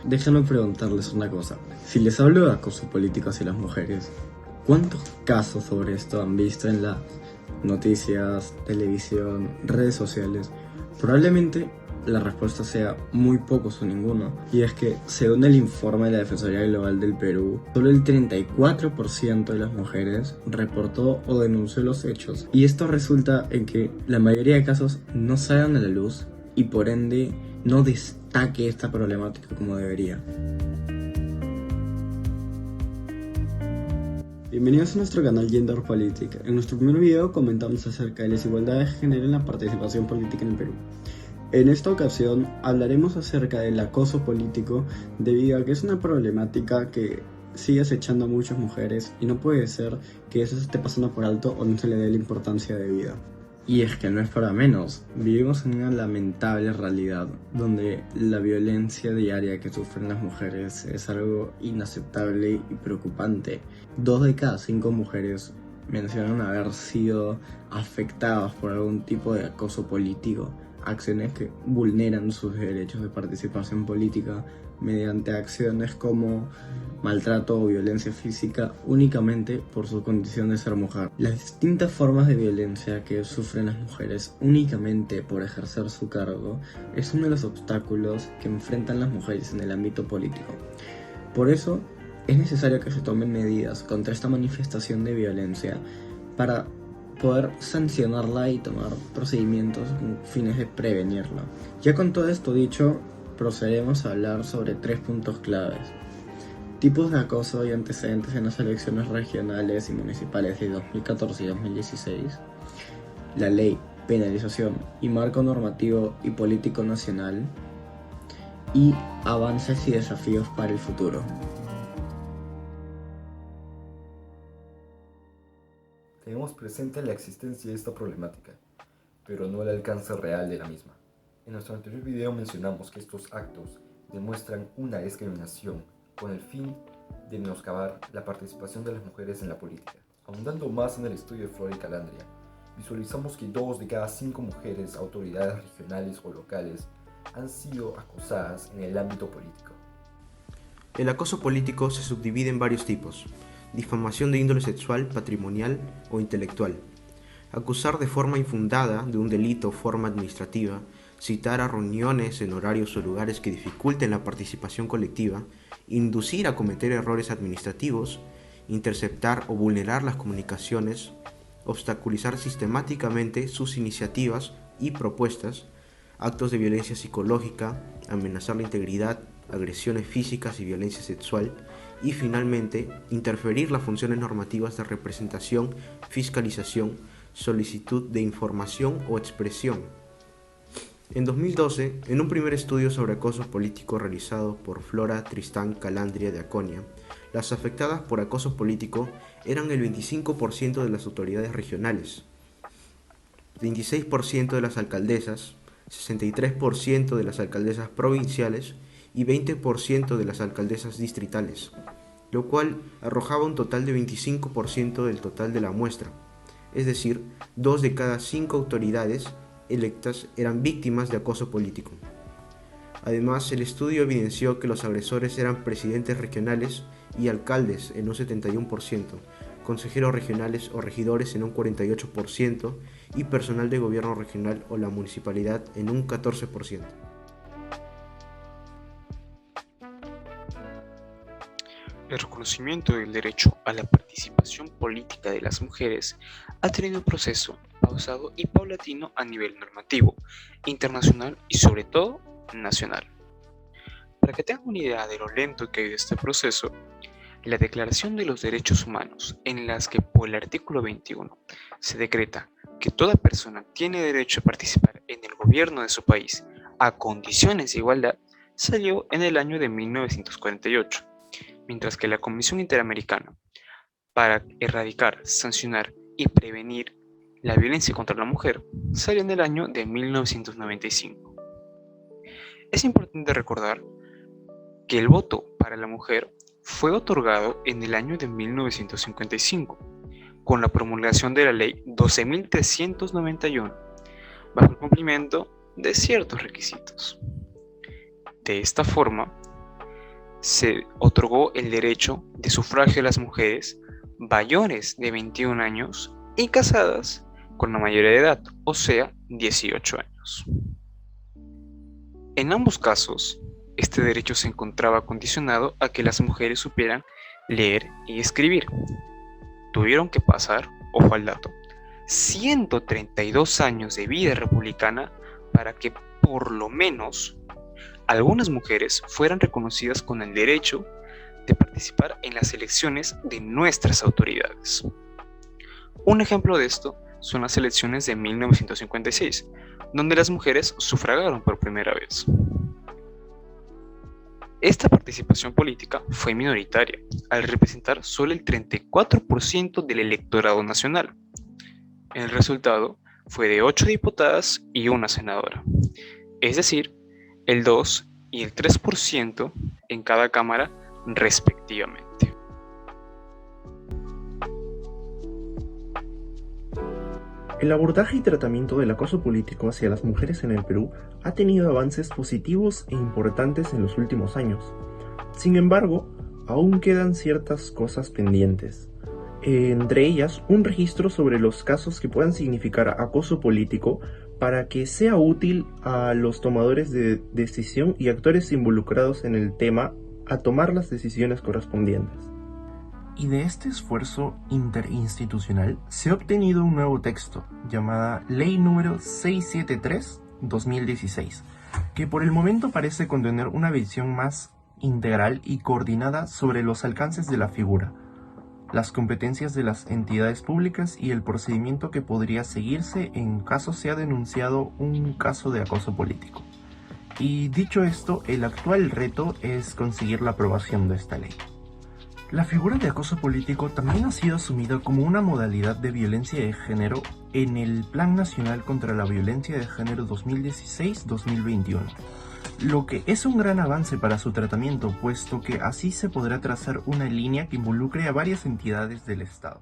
Déjenme preguntarles una cosa. Si les hablo de acoso político hacia las mujeres, ¿cuántos casos sobre esto han visto en las noticias, televisión, redes sociales? Probablemente la respuesta sea muy pocos o ninguno. Y es que, según el informe de la Defensoría Global del Perú, solo el 34% de las mujeres reportó o denunció los hechos. Y esto resulta en que la mayoría de casos no salgan a la luz y por ende no destaque esta problemática como debería. Bienvenidos a nuestro canal Gender Política. En nuestro primer video comentamos acerca de la desigualdad de género en la participación política en el Perú. En esta ocasión hablaremos acerca del acoso político debido a que es una problemática que sigue acechando a muchas mujeres y no puede ser que eso se esté pasando por alto o no se le dé la importancia debida. Y es que no es para menos, vivimos en una lamentable realidad donde la violencia diaria que sufren las mujeres es algo inaceptable y preocupante. 2 de cada 5 mujeres mencionan haber sido afectadas por algún tipo de acoso político, acciones que vulneran sus derechos de participación política mediante acciones como maltrato o violencia física únicamente por su condición de ser mujer. Las distintas formas de violencia que sufren las mujeres únicamente por ejercer su cargo es uno de los obstáculos que enfrentan las mujeres en el ámbito político. Por eso es necesario que se tomen medidas contra esta manifestación de violencia para poder sancionarla y tomar procedimientos con fines de prevenirla. Ya con todo esto dicho, procederemos a hablar sobre 3 puntos claves: tipos de acoso y antecedentes en las elecciones regionales y municipales de 2014 y 2016, la ley, penalización y marco normativo y político nacional, y avances y desafíos para el futuro. Tenemos presente la existencia de esta problemática, pero no el alcance real de la misma. En nuestro anterior video mencionamos que estos actos demuestran una discriminación con el fin de menoscabar la participación de las mujeres en la política. Ahondando más en el estudio de Flor y Calandria, visualizamos que 2 de cada 5 mujeres, autoridades regionales o locales, han sido acosadas en el ámbito político. El acoso político se subdivide en varios tipos: difamación de índole sexual, patrimonial o intelectual, acusar de forma infundada de un delito o forma administrativa, citar a reuniones en horarios o lugares que dificulten la participación colectiva, inducir a cometer errores administrativos, interceptar o vulnerar las comunicaciones, obstaculizar sistemáticamente sus iniciativas y propuestas, actos de violencia psicológica, amenazar la integridad, agresiones físicas y violencia sexual, y finalmente interferir las funciones normativas de representación, fiscalización, solicitud de información o expresión. En 2012, en un primer estudio sobre acoso político realizado por Flora Tristán Calandria de Aconia, las afectadas por acoso político eran el 25% de las autoridades regionales, 26% de las alcaldesas, 63% de las alcaldesas provinciales y 20% de las alcaldesas distritales, lo cual arrojaba un total de 25% del total de la muestra, es decir, 2 de cada 5 autoridades electas eran víctimas de acoso político. Además, el estudio evidenció que los agresores eran presidentes regionales y alcaldes en un 71%, consejeros regionales o regidores en un 48% y personal de gobierno regional o la municipalidad en un 14%. El reconocimiento del derecho a la participación política de las mujeres ha tenido un proceso pausado y paulatino a nivel normativo, internacional y sobre todo nacional. Para que tengan una idea de lo lento que ha ido este proceso, la Declaración de los Derechos Humanos, en las que por el artículo 21 se decreta que toda persona tiene derecho a participar en el gobierno de su país a condiciones de igualdad, salió en el año de 1948. Mientras que la Comisión Interamericana para erradicar, sancionar y prevenir la violencia contra la mujer salió en el año de 1995. Es importante recordar que el voto para la mujer fue otorgado en el año de 1955 con la promulgación de la Ley 12.391, bajo el cumplimiento de ciertos requisitos. De esta forma, se otorgó el derecho de sufragio a las mujeres mayores de 21 años y casadas con la mayoría de edad, o sea, 18 años. En ambos casos, este derecho se encontraba condicionado a que las mujeres supieran leer y escribir. Tuvieron que pasar, ojo al dato, 132 años de vida republicana para que por lo menos algunas mujeres fueran reconocidas con el derecho de participar en las elecciones de nuestras autoridades. Un ejemplo de esto son las elecciones de 1956, donde las mujeres sufragaron por primera vez. Esta participación política fue minoritaria, al representar solo el 34% del electorado nacional. El resultado fue de 8 diputadas y una senadora, es decir, el 2 y el 3% en cada cámara respectivamente. El abordaje y tratamiento del acoso político hacia las mujeres en el Perú ha tenido avances positivos e importantes en los últimos años. Sin embargo, aún quedan ciertas cosas pendientes. Entre ellas, un registro sobre los casos que puedan significar acoso político para que sea útil a los tomadores de decisión y actores involucrados en el tema a tomar las decisiones correspondientes. Y de este esfuerzo interinstitucional se ha obtenido un nuevo texto, llamada Ley número 673/2016, que por el momento parece contener una visión más integral y coordinada sobre los alcances de la figura, las competencias de las entidades públicas y el procedimiento que podría seguirse en caso sea denunciado un caso de acoso político. Y dicho esto, el actual reto es conseguir la aprobación de esta ley. La figura de acoso político también ha sido asumida como una modalidad de violencia de género en el Plan Nacional contra la Violencia de Género 2016-2021, lo que es un gran avance para su tratamiento, puesto que así se podrá trazar una línea que involucre a varias entidades del Estado.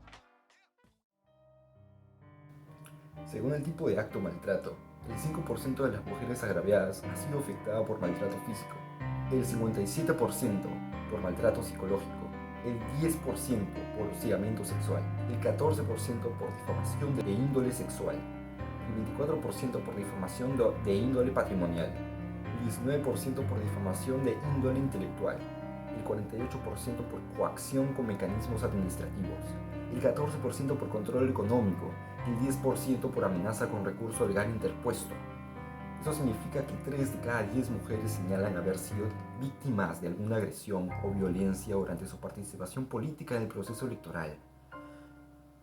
Según el tipo de acto o maltrato, el 5% de las mujeres agraviadas ha sido afectada por maltrato físico, el 57% por maltrato psicológico, el 10% por hostigamiento sexual, el 14% por difamación de índole sexual, el 24% por difamación de índole patrimonial, el 19% por difamación de índole intelectual, el 48% por coacción con mecanismos administrativos, el 14% por control económico, el 10% por amenaza con recurso legal interpuesto. Eso significa que 3 de cada 10 mujeres señalan haber sido víctimas de alguna agresión o violencia durante su participación política en el proceso electoral.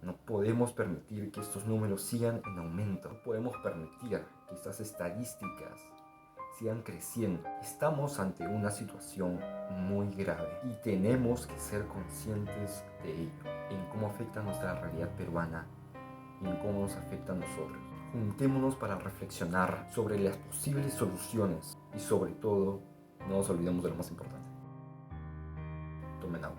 No podemos permitir que estos números sigan en aumento. No podemos permitir que estas estadísticas sigan creciendo. Estamos ante una situación muy grave y tenemos que ser conscientes de ello, en cómo afecta nuestra realidad peruana y en cómo nos afecta a nosotros. Juntémonos para reflexionar sobre las posibles soluciones y sobre todo, no nos olvidemos de lo más importante. Tomen agua.